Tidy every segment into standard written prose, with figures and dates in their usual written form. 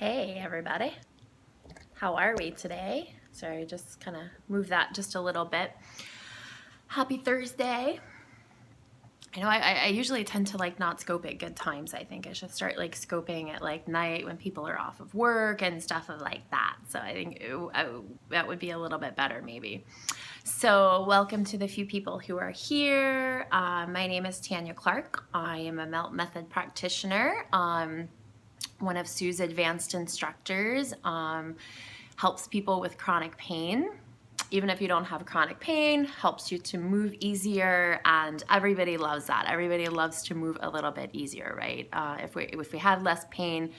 Hey everybody, how are we today? Sorry, just kind of move that just a little bit. Happy Thursday. I usually tend to not scope at good times. I think I should start scoping at night when people are off of work and stuff like that. So I think that would be a little bit better maybe. So welcome to the few people who are here. My name is Tanya Clark. I am a Melt Method practitioner. One of Sue's advanced instructors, helps people with chronic pain. Even if you don't have chronic pain, helps you to move easier, and everybody loves that. Everybody loves to move a little bit easier, right? If we had less pain,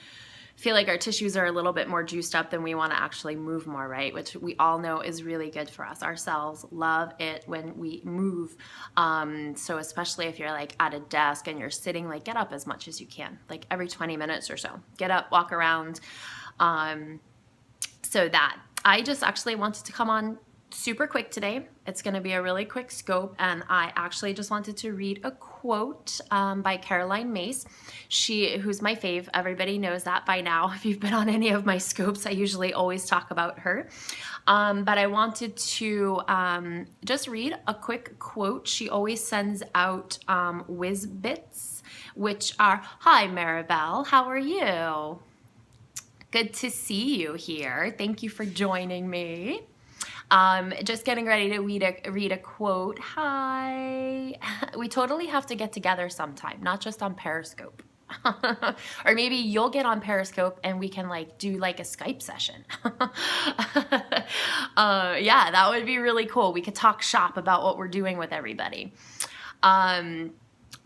feel like our tissues are a little bit more juiced up, then we want to actually move more, right? Which we all know is really good for us. Our cells love it when we move. So especially if you're at a desk and you're sitting, get up as much as you can, every 20 minutes or so. Get up, walk around. So that I just actually wanted to come on super quick today. It's going to be a really quick scope, and I actually just wanted to read a quote by Caroline Myss. Who's my fave. Everybody knows that by now. If you've been on any of my scopes, I usually always talk about her. But I wanted to just read a quick quote. She always sends out whiz bits, which are, "Hi Maribel, how are you? Good to see you here. Thank you for joining me." Just getting ready to read a quote. Hi. We totally have to get together sometime, not just on Periscope. Or maybe you'll get on Periscope and we can do a Skype session. Yeah, that would be really cool. We could talk shop about what we're doing with everybody.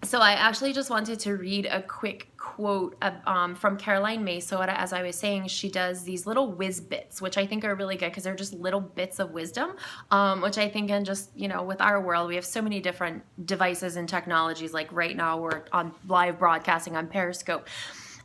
So I actually just wanted to read a quick quote from Caroline Myss. So as I was saying, she does these little whiz bits, which I think are really good because they're just little bits of wisdom, which I think in just, with our world, we have so many different devices and technologies. Like right now we're on live broadcasting on Periscope.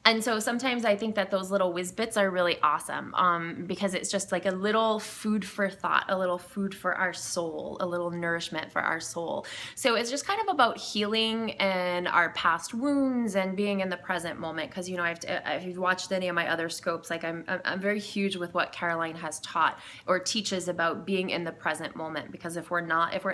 And so sometimes I think that those little whiz bits are really awesome because it's just a little food for thought, a little food for our soul, a little nourishment for our soul. So it's just kind of about healing and our past wounds and being in the present moment. Because, if you've watched any of my other scopes, I'm very huge with what Caroline has taught or teaches about being in the present moment. Because if we're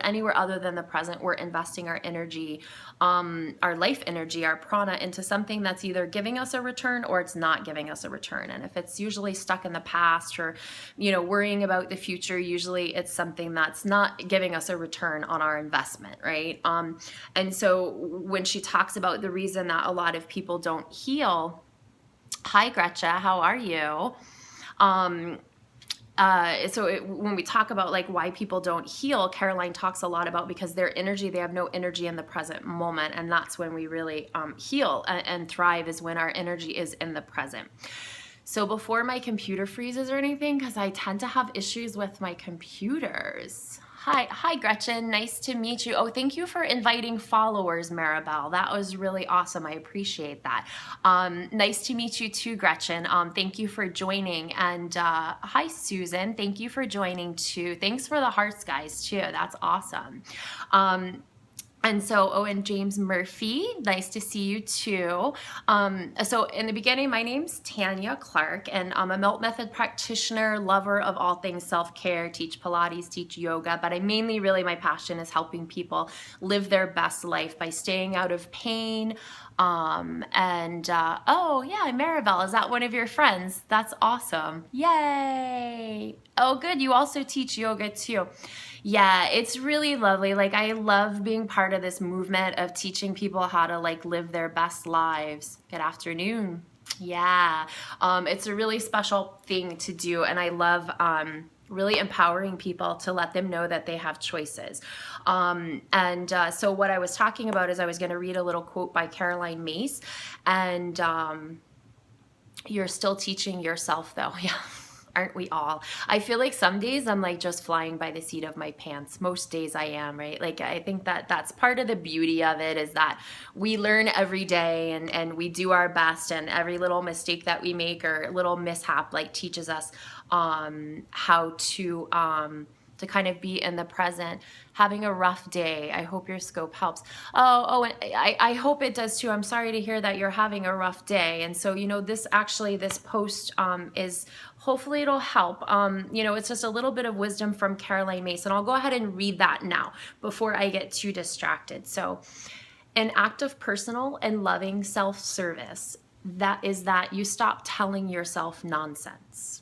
anywhere other than the present, we're investing our energy, our life energy, our prana into something that's either giving us a return or it's not giving us a return. And if it's usually stuck in the past or worrying about the future, usually it's something that's not giving us a return on our investment, right? And so when she talks about the reason that a lot of people don't heal, hi Gretcha, how are you? When we talk about why people don't heal, Caroline talks a lot about because their energy, they have no energy in the present moment, and that's when we really heal and thrive, is when our energy is in the present. So before my computer freezes or anything, because I tend to have issues with my computers. Hi Gretchen, nice to meet you. Oh, thank you for inviting followers, Maribel. That was really awesome. I appreciate that. Nice to meet you too, Gretchen. Thank you for joining. And hi, Susan. Thank you for joining too. Thanks for the hearts, guys, too. That's awesome. And James Murphy, nice to see you too. So in the beginning, my name's Tanya Clark, and I'm a Melt Method practitioner, lover of all things self-care, teach Pilates, teach yoga, but my passion is helping people live their best life by staying out of pain. Oh yeah, Maribel, is that one of your friends? That's awesome. Yay. Oh, good. You also teach yoga too. Yeah, it's really lovely. I love being part of this movement of teaching people how to live their best lives. Good afternoon. Yeah, it's a really special thing to do, and I love really empowering people to let them know that they have choices. So what I was talking about is I was going to read a little quote by Caroline Myss, and you're still teaching yourself though. Yeah. Aren't we all? I feel like some days I'm just flying by the seat of my pants. Most days I am, right? I think that that's part of the beauty of it, is that we learn every day and we do our best, and every little mistake that we make or little mishap teaches us how to to kind of be in the present, having a rough day. I hope your scope helps. And I hope it does too. I'm sorry to hear that you're having a rough day. And so, this post is, hopefully it'll help. It's just a little bit of wisdom from Caroline Mason. I'll go ahead and read that now before I get too distracted. So, an act of personal and loving self-service, that is that you stop telling yourself nonsense.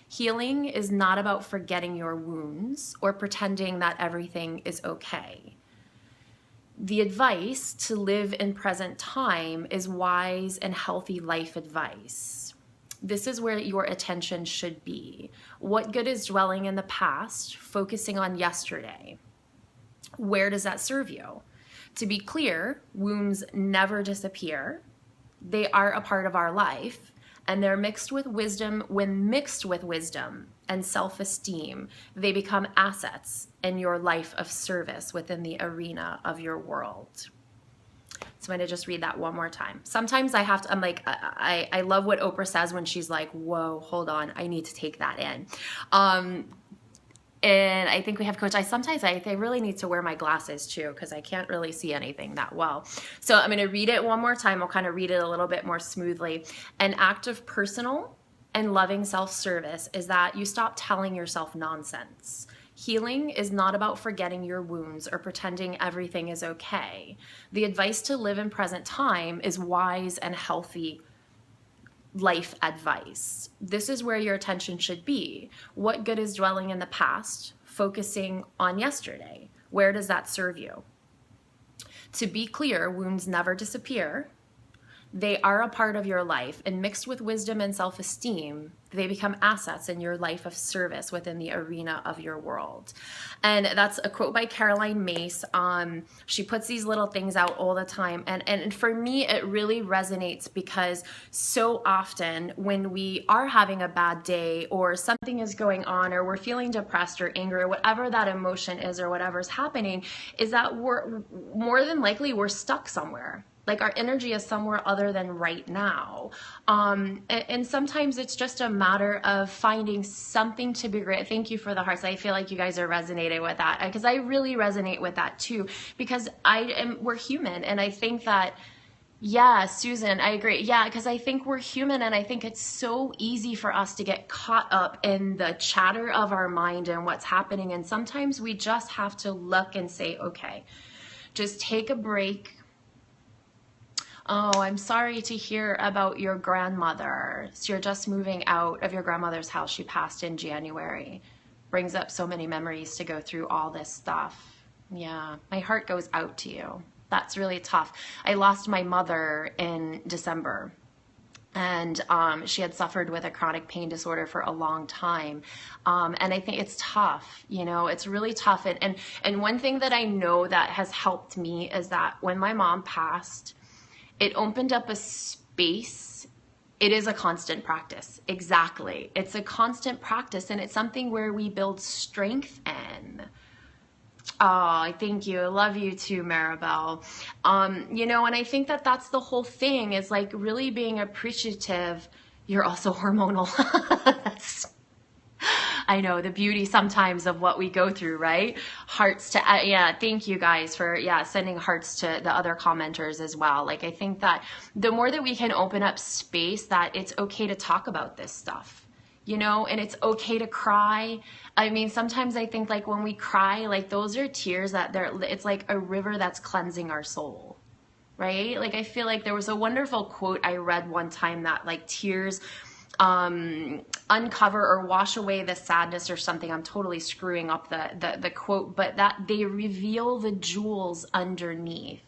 Healing is not about forgetting your wounds or pretending that everything is okay. The advice to live in present time is wise and healthy life advice. This is where your attention should be. What good is dwelling in the past, focusing on yesterday? Where does that serve you? To be clear, wounds never disappear. They are a part of our life, and they're mixed with wisdom. When mixed with wisdom and self-esteem, they become assets in your life of service within the arena of your world. So I'm going to just read that one more time. Sometimes I have to, I'm like, I love what Oprah says when she's like, whoa, hold on, I need to take that in. And I think we have Coach. I really need to wear my glasses too, because I can't really see anything that well. So I'm going to read it one more time. I'll kind of read it a little bit more smoothly. An act of personal and loving self-service is that you stop telling yourself nonsense. Healing is not about forgetting your wounds or pretending everything is okay. The advice to live in present time is wise and healthy life advice. This is where your attention should be. What good is dwelling in the past, focusing on yesterday? Where does that serve you? To be clear, wounds never disappear. They are a part of your life, and mixed with wisdom and self-esteem, they become assets in your life of service within the arena of your world. And that's a quote by Caroline Mace. She puts these little things out all the time. And for me, it really resonates because so often when we are having a bad day or something is going on or we're feeling depressed or angry or whatever that emotion is or whatever's happening, is that we're more than likely we're stuck somewhere. Like our energy is somewhere other than right now. And sometimes it's just a matter of finding something to be great. Thank you for the hearts. I feel like you guys are resonating with that because I really resonate with that too, because we're human. And I think that, yeah, Susan, I agree. Yeah, because I think we're human and I think it's so easy for us to get caught up in the chatter of our mind and what's happening. And sometimes we just have to look and say, okay, just take a break. Oh, I'm sorry to hear about your grandmother. So you're just moving out of your grandmother's house. She passed in January. Brings up so many memories to go through all this stuff. Yeah, my heart goes out to you. That's really tough. I lost my mother in December. And she had suffered with a chronic pain disorder for a long time. And I think it's tough, it's really tough. And one thing that I know that has helped me is that when my mom passed, it opened up a space. It is a constant practice. Exactly. It's a constant practice, and it's something where we build strength in. Oh, thank you. I love you too, Maribel. And I think that that's the whole thing is like really being appreciative. You're also hormonal. I know the beauty sometimes of what we go through, right? Hearts to, thank you guys for, sending hearts to the other commenters as well. Like, I think that the more that we can open up space, that it's okay to talk about this stuff, and it's okay to cry. I mean, sometimes I think like when we cry, like those are tears it's like a river that's cleansing our soul, right? Like, I feel like there was a wonderful quote I read one time that like tears uncover or wash away the sadness or something. I'm totally screwing up the quote, but that they reveal the jewels underneath.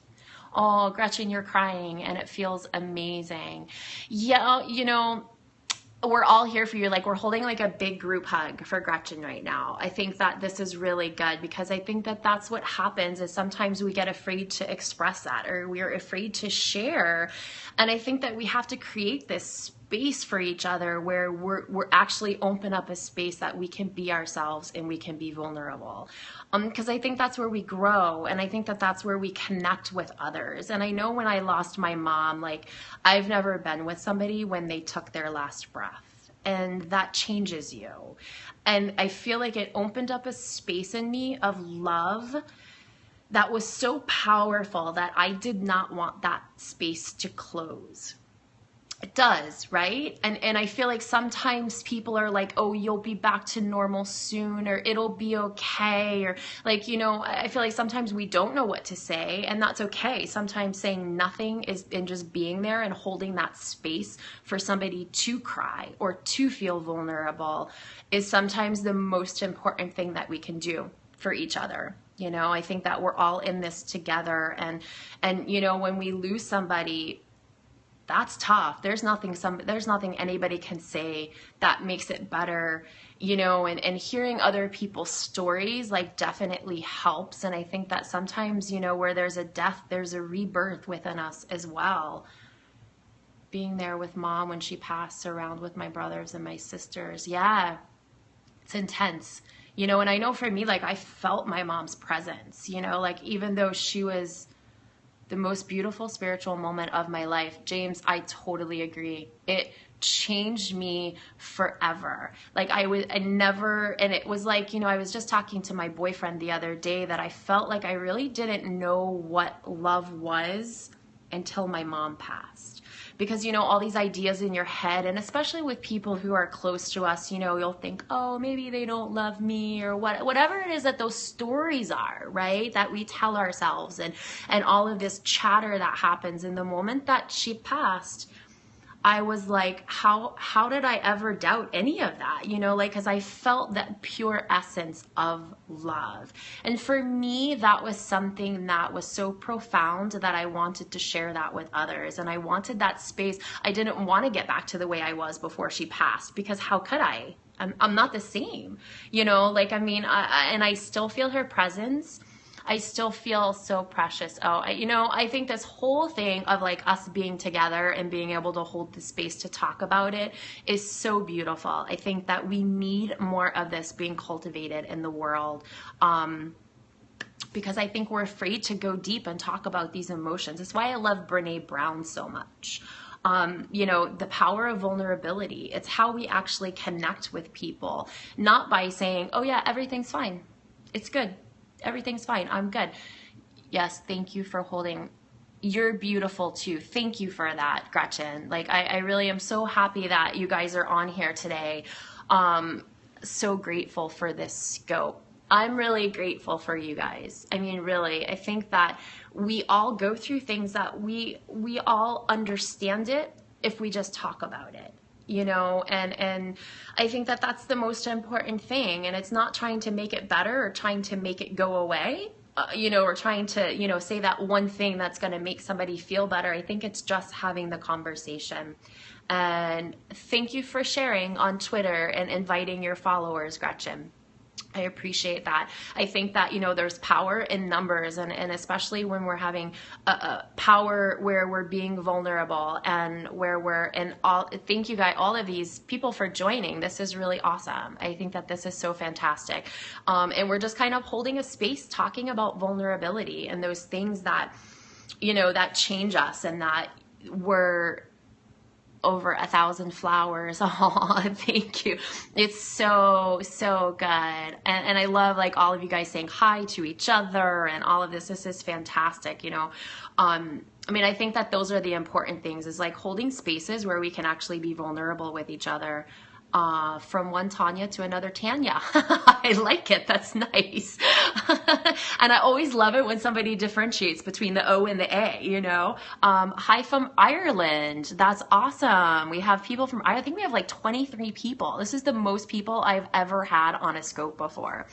Oh, Gretchen, you're crying and it feels amazing. Yeah, we're all here for you. Like, we're holding like a big group hug for Gretchen right now. I think that this is really good because I think that that's what happens is sometimes we get afraid to express that or we're afraid to share. And I think that we have to create this space for each other where we're actually open up a space that we can be ourselves and we can be vulnerable. Because I think that's where we grow, and I think that that's where we connect with others. And I know when I lost my mom, like I've never been with somebody when they took their last breath. and that changes you. And I feel like it opened up a space in me of love that was so powerful that I did not want that space to close. It does, right? And I feel like sometimes people are like, oh, you'll be back to normal soon, or it'll be okay, or like, you know, I feel like sometimes we don't know what to say, and that's okay. Sometimes saying nothing is, and just being there and holding that space for somebody to cry or to feel vulnerable is sometimes the most important thing that we can do for each other. You know, I think that we're all in this together, and you know, when we lose somebody, that's tough. There's nothing anybody can say that makes it better, you know, and hearing other people's stories like definitely helps. And I think that sometimes, you know, where there's a death, there's a rebirth within us as well. Being there with mom when she passed, around with my brothers and my sisters. Yeah, it's intense, you know, and I know for me, like I felt my mom's presence, you know, like even though she was the most beautiful spiritual moment of my life. James, I totally agree. It changed me forever. Like I never, and it was like, you know, I was just talking to my boyfriend the other day that I felt like I really didn't know what love was until my mom passed. Because, you know, all these ideas in your head, and especially with people who are close to us, you know, you'll think, oh, maybe they don't love me, or whatever it is that those stories are, right? That we tell ourselves, and all of this chatter that happens. In the moment that she passed, I was like, how did I ever doubt any of that? You know, like, because I felt that pure essence of love. And for me, that was something that was so profound that I wanted to share that with others. And I wanted that space. I didn't want to get back to the way I was before she passed, because how could I? I'm not the same, you know, like, I mean, and I still feel her presence. I still feel so precious. Oh, you know, I think this whole thing of like us being together and being able to hold the space to talk about it is so beautiful. I think that we need more of this being cultivated in the world. Because I think we're afraid to go deep and talk about these emotions. That's why I love Brene Brown so much. You know, the power of vulnerability. It's how we actually connect with people, not by saying, oh yeah, everything's fine. It's good. Everything's fine. I'm good. Yes. Thank you for holding. You're beautiful too. Thank you for that, Gretchen. Like, I really am so happy that you guys are on here today. So grateful for this scope. I'm really grateful for you guys. I mean, really, I think that we all go through things that we all understand it if we just talk about it. You know, and I think that that's the most important thing. And it's not trying to make it better or trying to make it go away, you know, or trying to, you know, say that one thing that's going to make somebody feel better. I think it's just having the conversation. And thank you for sharing on Twitter and inviting your followers, Gretchen. I appreciate that. I think that, you know, there's power in numbers, and especially when we're having a power where we're being vulnerable and where we're in all. Thank you guys, all of these people, for joining. This is really awesome. I think that this is so fantastic. And we're just kind of holding a space talking about vulnerability and those things that, you know, that change us and that we're over 1,000 flowers. Oh, thank you. It's so good. And I love like all of you guys saying hi to each other and all of this. This is fantastic. You know, I mean, I think that those are the important things, is like holding spaces where we can actually be vulnerable with each other. From one Tanya to another Tanya. I like it. That's nice. And I always love it when somebody differentiates between the O and the A, you know. Hi from Ireland. That's awesome. We have people from Ireland. I think we have like 23 people. This is the most people I've ever had on a scope before.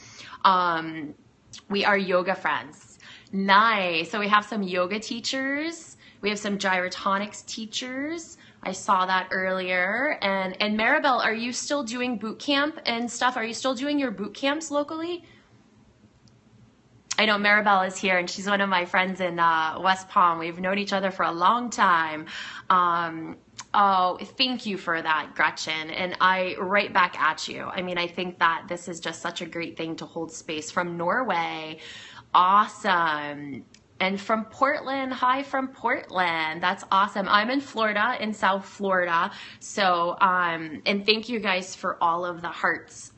We are yoga friends. Nice. So we have some yoga teachers. We have some gyrotonics teachers. I saw that earlier. And Maribel, are you still doing boot camp and stuff? Are you still doing your boot camps locally? I know Maribel is here, and she's one of my friends in West Palm. We've known each other for a long time. Oh, thank you for that, Gretchen. And I right back at you. I mean, I think that this is just such a great thing to hold space. From Norway. Awesome. And from Portland, hi from Portland. That's awesome. I'm in Florida, in South Florida. So, and thank you guys for all of the hearts.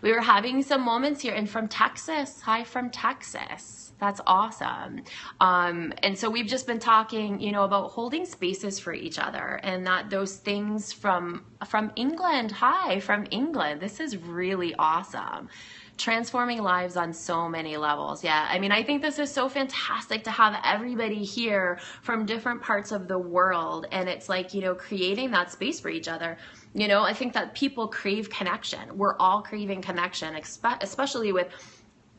We were having some moments here, and from Texas, hi from Texas. That's awesome. And so we've just been talking, you know, about holding spaces for each other, and that those things from England. Hi from England. This is really awesome. Transforming lives on so many levels. Yeah, I mean, I think this is so fantastic to have everybody here from different parts of the world, and it's like, you know, creating that space for each other. You know, I think that people crave connection. We're all craving connection, especially with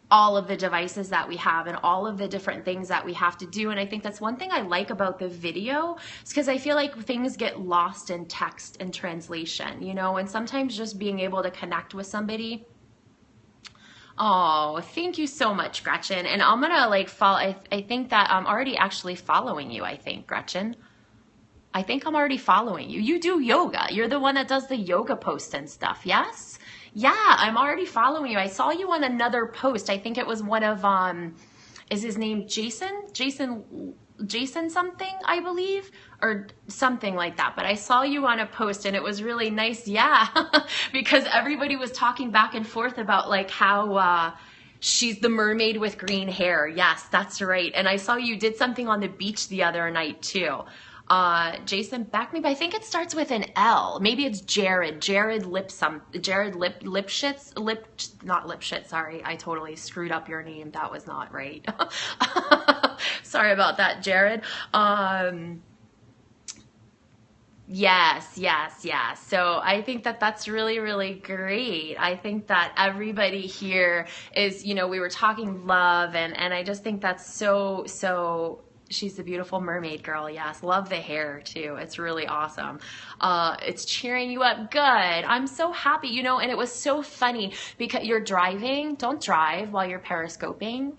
all of the devices that we have and all of the different things that we have to do. And I think that's one thing I like about the video, is because I feel like things get lost in text and translation, you know, and sometimes just being able to connect with somebody. Oh, thank you so much, Gretchen. And I'm gonna like follow. I think that I'm already actually following you. I think, Gretchen. I think I'm already following you. You do yoga. You're the one that does the yoga post and stuff. Yes? Yeah, I'm already following you. I saw you on another post. I think it was one of is his name Jason? Jason something, I believe, or something like that. But I saw you on a post and it was really nice. Yeah, because everybody was talking back and forth about like how she's the mermaid with green hair. Yes, that's right. And I saw you did something on the beach the other night too. Jason, back me, but I think it starts with an L. Maybe it's Jared. Jared Lipschitz. Not Lipschitz. Sorry, I totally screwed up your name. That was not right. Sorry about that, Jared. Yes. So I think that that's really, really great. I think that everybody here is, you know, we were talking love, and I just think that's so. She's the beautiful mermaid girl. Yes. Love the hair too. It's really awesome. It's cheering you up. Good. I'm so happy, you know, and it was so funny because you're driving. Don't drive while you're periscoping.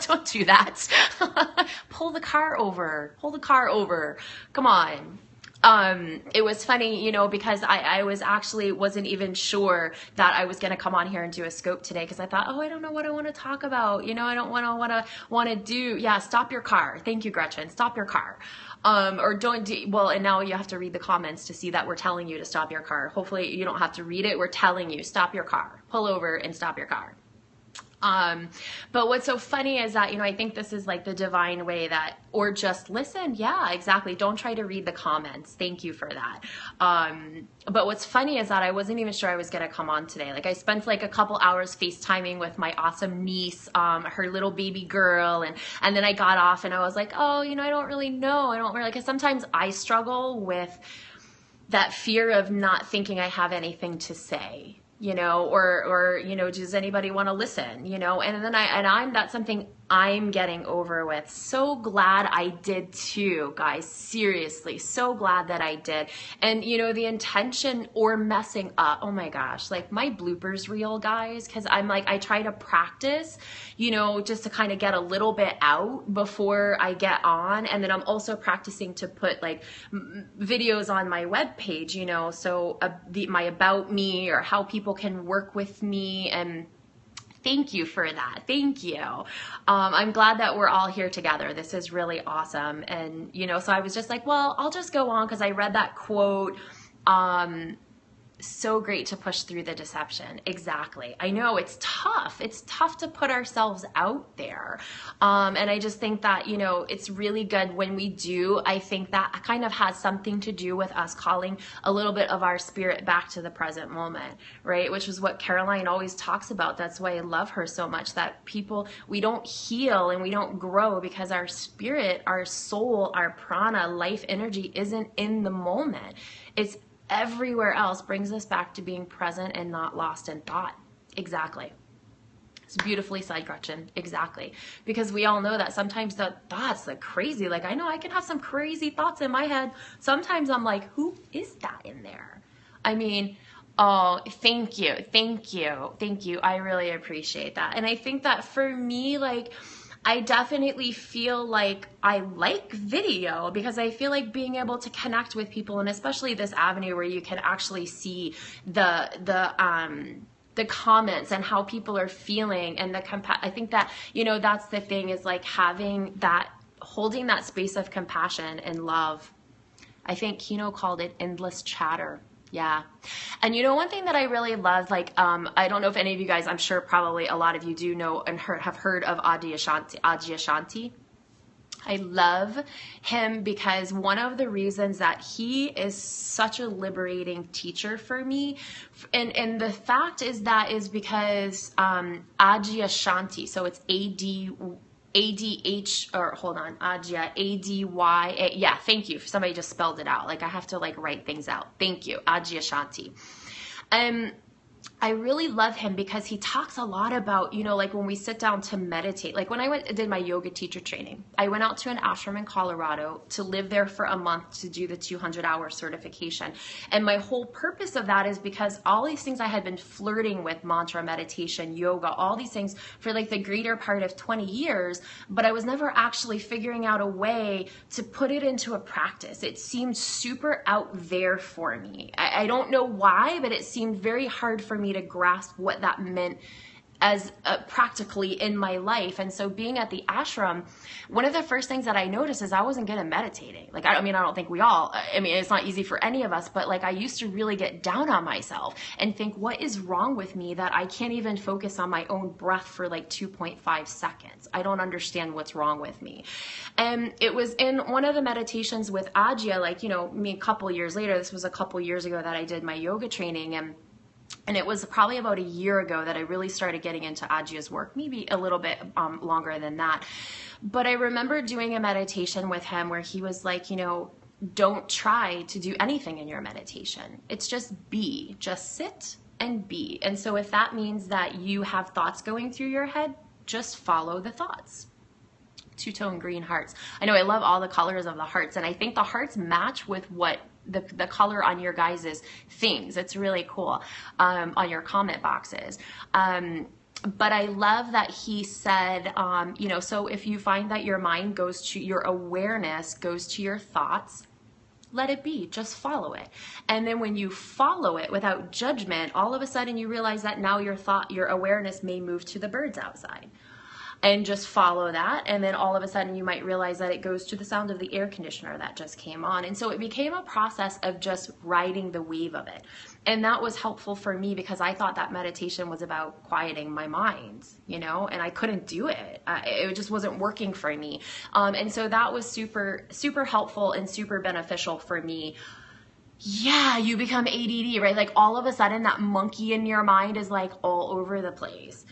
Don't do that. Pull the car over. Come on. It was funny, you know, because I wasn't even sure that I was going to come on here and do a scope today, because I thought, oh, I don't know what I want to talk about. You know, I don't want to do. Yeah. Stop your car. Thank you, Gretchen. Stop your car. Or don't do, well, and now you have to read the comments to see that we're telling you to stop your car. Hopefully you don't have to read it. We're telling you, stop your car, pull over and stop your car. But what's so funny is that, you know, I think this is like the divine way that, or just listen. Yeah, exactly. Don't try to read the comments. Thank you for that. But what's funny is that I wasn't even sure I was going to come on today. Like I spent like a couple hours FaceTiming with my awesome niece, her little baby girl. And then I got off and I was like, oh, you know, I don't really know. Cause sometimes I struggle with that fear of not thinking I have anything to say. You know, or, you know, does anybody want to listen, you know, and then that's something I'm getting over with. So glad I did too, guys. Seriously. So glad that I did. And, you know, the intention or messing up, oh my gosh, like my bloopers reel, guys, because I'm like, I try to practice, you know, just to kind of get a little bit out before I get on. And then I'm also practicing to put like videos on my webpage, you know, so my about me or how people can work with me. And thank you for that. Thank you. I'm glad that we're all here together. This is really awesome. And, you know, so I was just like, well, I'll just go on because I read that quote. So great to push through the deception. Exactly. I know it's tough. It's tough to put ourselves out there. And I just think that, you know, it's really good when we do. I think that kind of has something to do with us calling a little bit of our spirit back to the present moment, right? Which is what Caroline always talks about. That's why I love her so much, that we don't heal and we don't grow because our spirit, our soul, our prana, life energy isn't in the moment. It's everywhere else. Brings us back to being present and not lost in thought. Exactly. It's beautifully said, Gretchen. Exactly. Because we all know that sometimes the thoughts are crazy. Like I know I can have some crazy thoughts in my head. Sometimes I'm like, who is that in there? I mean, oh, thank you. I really appreciate that. And I think that for me, like, I definitely feel like I like video because I feel like being able to connect with people, and especially this avenue where you can actually see the the comments and how people are feeling, and I think that, you know, that's the thing, is like having that, holding that space of compassion and love. I think Kino called it endless chatter. Yeah. And you know, one thing that I really love, like, I don't know if any of you guys, I'm sure probably a lot of you do know and have heard of Adyashanti. I love him because one of the reasons that he is such a liberating teacher for me, and the fact is that is because Adyashanti, so it's ADH, or hold on, Adya, ADY, yeah, thank you. Somebody just spelled it out. Like, I have to like write things out. Thank you, Adyashanti. I really love him because he talks a lot about, you know, like when we sit down to meditate, like when I did my yoga teacher training, I went out to an ashram in Colorado to live there for a month to do the 200-hour certification. And my whole purpose of that is because all these things I had been flirting with, mantra, meditation, yoga, all these things for like the greater part of 20 years, but I was never actually figuring out a way to put it into a practice. It seemed super out there for me. I don't know why, but it seemed very hard for me to grasp what that meant as practically in my life. And so being at the ashram, one of the first things that I noticed is I wasn't good at meditating. Like, I mean, I don't think we all, I mean, it's not easy for any of us, but like I used to really get down on myself and think, what is wrong with me that I can't even focus on my own breath for like 2.5 seconds? I don't understand what's wrong with me. And it was in one of the meditations with Ajia, like, you know, me a couple years later, this was a couple years ago that I did my yoga training, and it was probably about a year ago that I really started getting into Ajia's work, maybe a little bit longer than that. But I remember doing a meditation with him where he was like, you know, don't try to do anything in your meditation. It's just be, just sit and be. And so if that means that you have thoughts going through your head, just follow the thoughts. Two-tone green hearts. I know I love all the colors of the hearts, and I think the hearts match with what the color on your guys' things. It's really cool, on your comment boxes. But I love that he said, you know, so if you find that your mind goes to, your awareness goes to your thoughts, let it be, just follow it. And then when you follow it without judgment, all of a sudden you realize that now your awareness may move to the birds outside. And just follow that, and then all of a sudden you might realize that it goes to the sound of the air conditioner that just came on. And so it became a process of just riding the wave of it. And that was helpful for me because I thought that meditation was about quieting my mind, you know, and I couldn't do it. It just wasn't working for me. And so that was super, super helpful and super beneficial for me. Yeah, you become ADD, right? Like all of a sudden that monkey in your mind is like all over the place.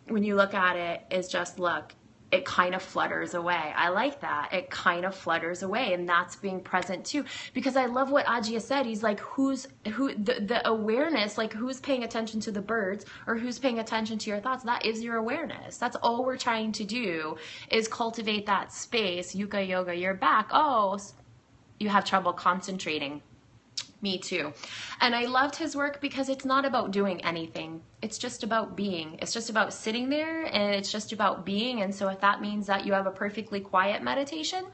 When you look at it, it's just, look, it kind of flutters away. I like that. It kind of flutters away, and that's being present too. Because I love what Ajia said. He's like, the awareness, like who's paying attention to the birds or who's paying attention to your thoughts? That is your awareness. That's all we're trying to do is cultivate that space. Yuka yoga, you're back. Oh, you have trouble concentrating. Me too. And I loved his work because it's not about doing anything. It's just about being. It's just about sitting there, and it's just about being. And so if that means that you have a perfectly quiet meditation,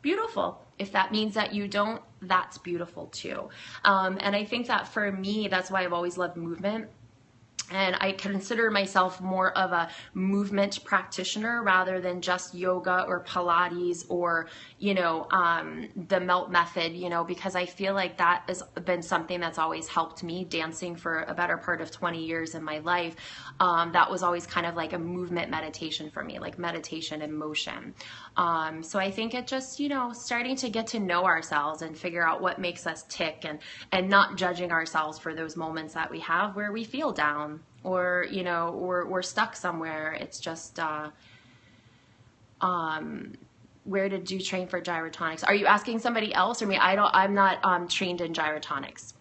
beautiful. If that means that you don't, that's beautiful too. And I think that for me, that's why I've always loved movement. And I consider myself more of a movement practitioner rather than just yoga or Pilates or, you know, the melt method, you know, because I feel like that has been something that's always helped me. Dancing for a better part of 20 years in my life, that was always kind of like a movement meditation for me, like meditation in motion. So I think it just, you know, starting to get to know ourselves and figure out what makes us tick, and not judging ourselves for those moments that we have where we feel down. Or, you know, we're stuck somewhere. It's just, where did you train for gyrotonics? Are you asking somebody else or me? I'm not trained in gyrotonics.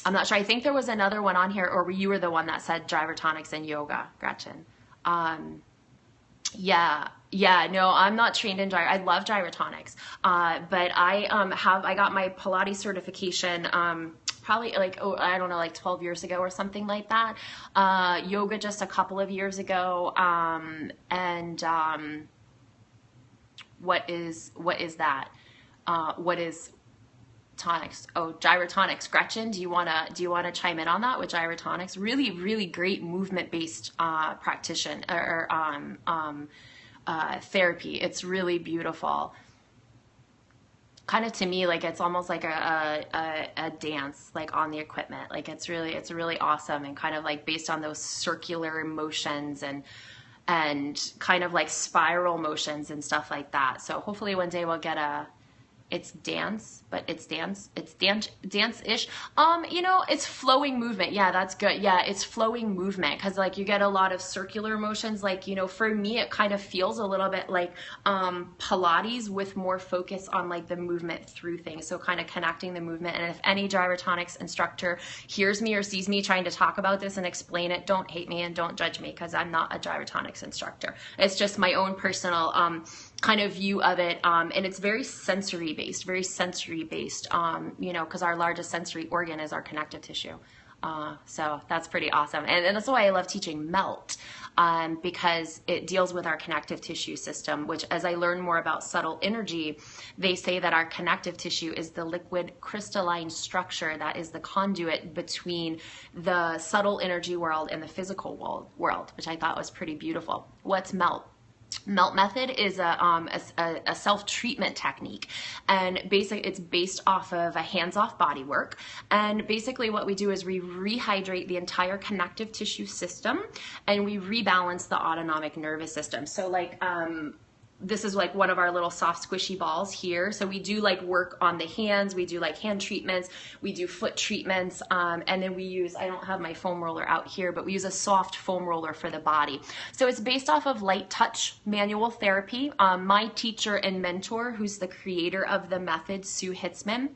I'm not sure. I think there was another one on here, or you were the one that said gyrotonics and yoga, Gretchen. Yeah, no, I'm not trained in I love gyrotonics. But I got my Pilates certification, probably like, I don't know, like 12 years ago or something like that. Yoga just a couple of years ago. What is that? Gyrotonics. Oh, gyrotonics. Gretchen, do you wanna chime in on that with gyrotonics? Really, really great movement based practitioner or therapy. It's really beautiful. Kind of to me, like it's almost like a dance, like on the equipment. Like it's really awesome, and kind of like based on those circular motions and kind of like spiral motions and stuff like that. So hopefully one day we'll get it's dance, but it's dance-ish. You know, it's flowing movement. Yeah, that's good. Yeah, it's flowing movement, because like you get a lot of circular motions. Like, you know, for me, it kind of feels a little bit like Pilates, with more focus on like the movement through things. So kind of connecting the movement. And if any gyrotonics instructor hears me or sees me trying to talk about this and explain it, don't hate me and don't judge me, because I'm not a gyrotonics instructor. It's just my own personal kind of view of it, and it's very sensory based, you know, because our largest sensory organ is our connective tissue. So that's pretty awesome, and that's why I love teaching MELT, because it deals with our connective tissue system, which, as I learn more about subtle energy, they say that our connective tissue is the liquid crystalline structure that is the conduit between the subtle energy world and the physical world, which I thought was pretty beautiful. What's MELT? MELT method is a self-treatment technique, and it's based off of a hands-off body work. And basically what we do is we rehydrate the entire connective tissue system, and we rebalance the autonomic nervous system. So like this is like one of our little soft squishy balls here. So we do like work on the hands, we do like hand treatments, we do foot treatments, and then we use, I don't have my foam roller out here, but we use a soft foam roller for the body. So it's based off of light touch manual therapy. My teacher and mentor, who's the creator of the method, Sue Hitzman,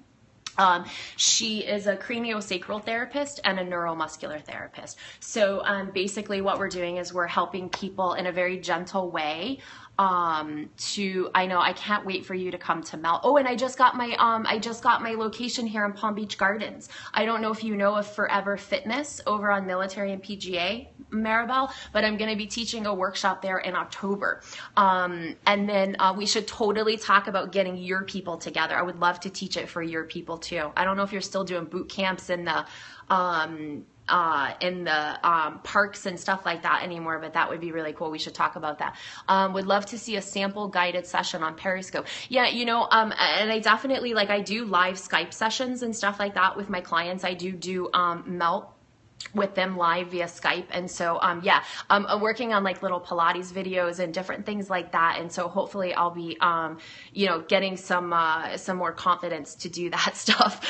she is a craniosacral therapist and a neuromuscular therapist. So basically what we're doing is we're helping people in a very gentle way I know, I can't wait for you to come to Mel. Oh, and I just got my location here in Palm Beach Gardens. I don't know if you know of Forever Fitness over on Military and PGA, Maribel, but I'm going to be teaching a workshop there in October. And then we should totally talk about getting your people together. I would love to teach it for your people too. I don't know if you're still doing boot camps in the parks and stuff like that anymore, but that would be really cool. We should talk about that. Would love to see a sample guided session on Periscope. Yeah, you know, and I definitely, like, I do live Skype sessions and stuff like that with my clients. I do Melt with them live via Skype. And so, yeah, I'm working on like little Pilates videos and different things like that. And so hopefully I'll be, you know, getting some more confidence to do that stuff.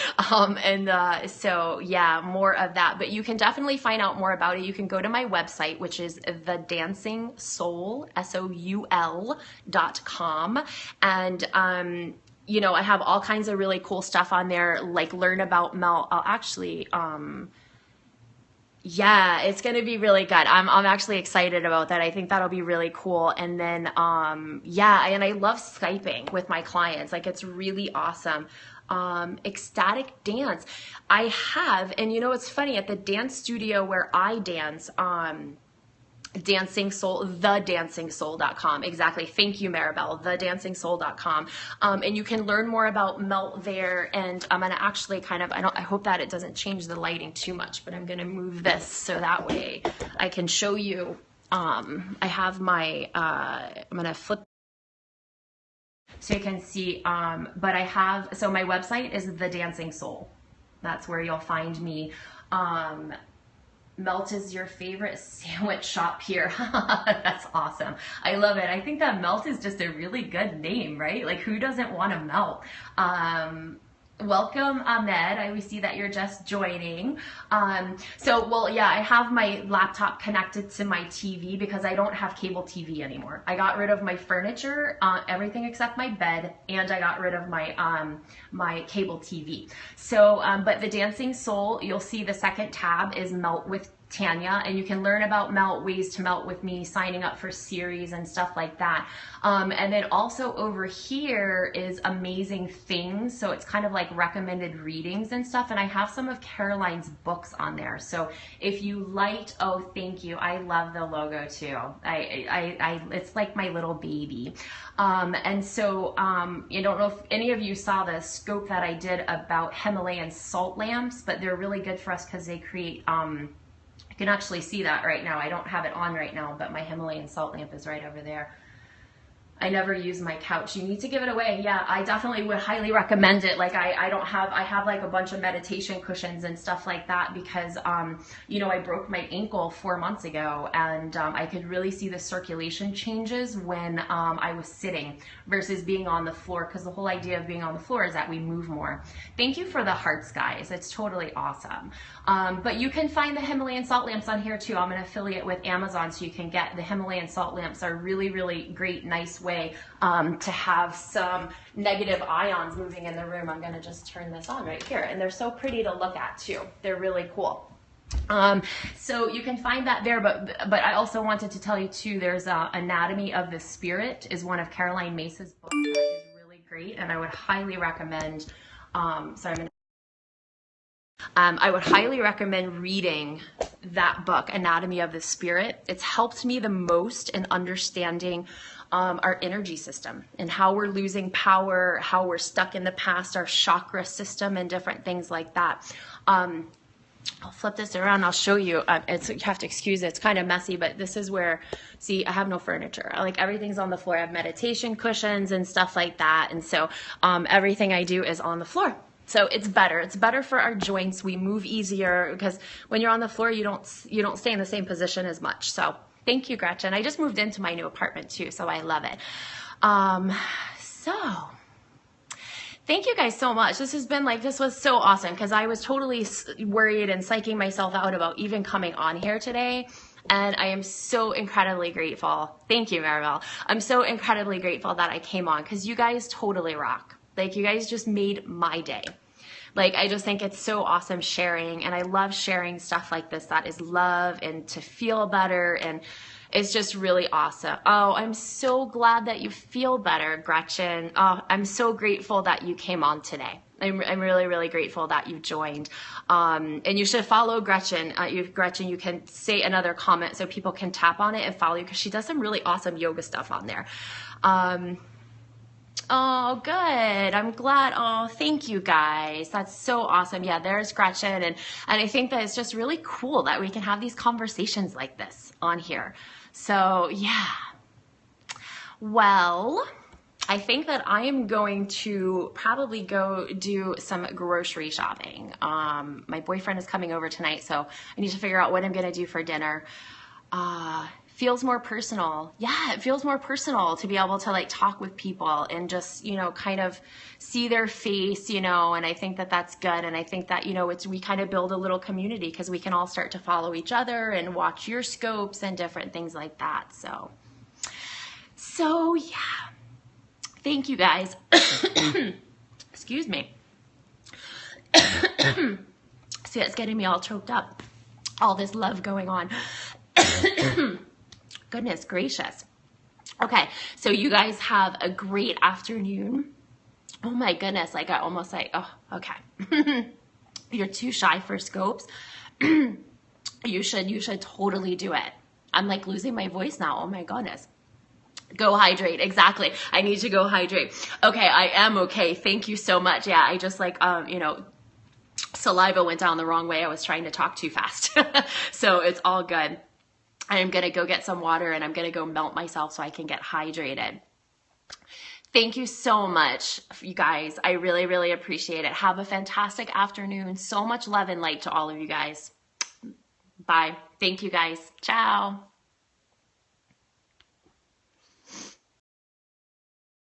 So yeah, more of that, but you can definitely find out more about it. You can go to my website, which is thedancingsoul, SOUL.com. And, you know, I have all kinds of really cool stuff on there, like learn about Melt. I'll actually, yeah, it's going to be really good. I'm actually excited about that. I think that'll be really cool. And then, yeah, and I love Skyping with my clients. Like, it's really awesome. Ecstatic dance. I have, and you know, it's funny, at the dance studio where I dance, Dancing Soul, thedancingsoul.com. Exactly. Thank you, Maribel. Thedancingsoul.com. And you can learn more about Melt there. And I'm going to actually kind of, I hope that it doesn't change the lighting too much, but I'm going to move this so that way I can show you. I have my, I'm going to flip so you can see, but I have, so my website is The Dancing Soul. That's where you'll find me. Melt is your favorite sandwich shop here. That's awesome. I love it. I think that Melt is just a really good name, right? Like, who doesn't want to melt? Welcome, Ahmed. We see that you're just joining. Well, yeah, I have my laptop connected to my TV because I don't have cable TV anymore. I got rid of my furniture, everything except my bed, and I got rid of my my cable TV. So, but the Dancing Soul, you'll see the second tab is Melt with Tanya, and you can learn about melt, ways to melt with me, signing up for series and stuff like that. And then also over here is amazing things. So it's kind of like recommended readings and stuff. And I have some of Caroline's books on there. So if you liked, oh, thank you. I love the logo too. It's like my little baby. And so, you don't know if any of you saw the scope that I did about Himalayan salt lamps, but they're really good for us because they create, you can actually see that right now. I don't have it on right now, but my Himalayan salt lamp is right over there. I never use my couch. You need to give it away. Yeah, I definitely would highly recommend it. Like I have like a bunch of meditation cushions and stuff like that because, you know, I broke my ankle 4 months ago and I could really see the circulation changes when I was sitting versus being on the floor, because the whole idea of being on the floor is that we move more. Thank you for the hearts, guys. It's totally awesome. But you can find the Himalayan salt lamps on here too. I'm an affiliate with Amazon, so you can get the Himalayan salt lamps. Are really, really great, nice way to have some negative ions moving in the room. I'm going to just turn this on right here, and they're so pretty to look at too. They're really cool. So you can find that there, but I also wanted to tell you too, there's Anatomy of the Spirit is one of Caroline Mace's books that is really great, and I would highly recommend, I would highly recommend reading that book, Anatomy of the Spirit. It's helped me the most in understanding our energy system and how we're losing power, how we're stuck in the past, our chakra system, and different things like that. I'll flip this around. I'll show you. You have to excuse it. It's kind of messy, but this is where, see, I have no furniture. Like everything's on the floor. I have meditation cushions and stuff like that. And so everything I do is on the floor. So it's better. It's better for our joints. We move easier because when you're on the floor, you don't stay in the same position as much. So thank you, Gretchen. I just moved into my new apartment too, so I love it. So thank you guys so much. This was so awesome because I was totally worried and psyching myself out about even coming on here today. And I am so incredibly grateful. Thank you, Maribel. I'm so incredibly grateful that I came on because you guys totally rock. Like you guys just made my day. Like, I just think it's so awesome sharing, and I love sharing stuff like this that is love and to feel better, and it's just really awesome. Oh, I'm so glad that you feel better, Gretchen. Oh, I'm so grateful that you came on today. I'm really, really grateful that you joined. And you should follow Gretchen. Gretchen, you can say another comment so people can tap on it and follow you because she does some really awesome yoga stuff on there. Oh, good. I'm glad. Oh, thank you guys. That's so awesome. Yeah, there's Gretchen. And I think that it's just really cool that we can have these conversations like this on here. So yeah. Well, I think that I am going to probably go do some grocery shopping. My boyfriend is coming over tonight, so I need to figure out what I'm going to do for dinner. Feels more personal. Yeah, it feels more personal to be able to like talk with people and just, you know, kind of see their face, you know, and I think that that's good. And I think that, you know, we kind of build a little community because we can all start to follow each other and watch your scopes and different things like that. So yeah, thank you guys. Excuse me. See, it's getting me all choked up. All this love going on. Goodness gracious. Okay, so you guys have a great afternoon. Oh my goodness, like I almost like, oh, okay. You're too shy for scopes. You should totally do it. I'm like losing my voice now. Oh my goodness. Go hydrate. Exactly. I need to go hydrate. Okay, I am okay. Thank you so much. Yeah, I just like, you know, saliva went down the wrong way. I was trying to talk too fast. So it's all good. I'm going to go get some water and I'm going to go melt myself so I can get hydrated. Thank you so much, you guys. I really, really appreciate it. Have a fantastic afternoon. So much love and light to all of you guys. Bye. Thank you guys. Ciao.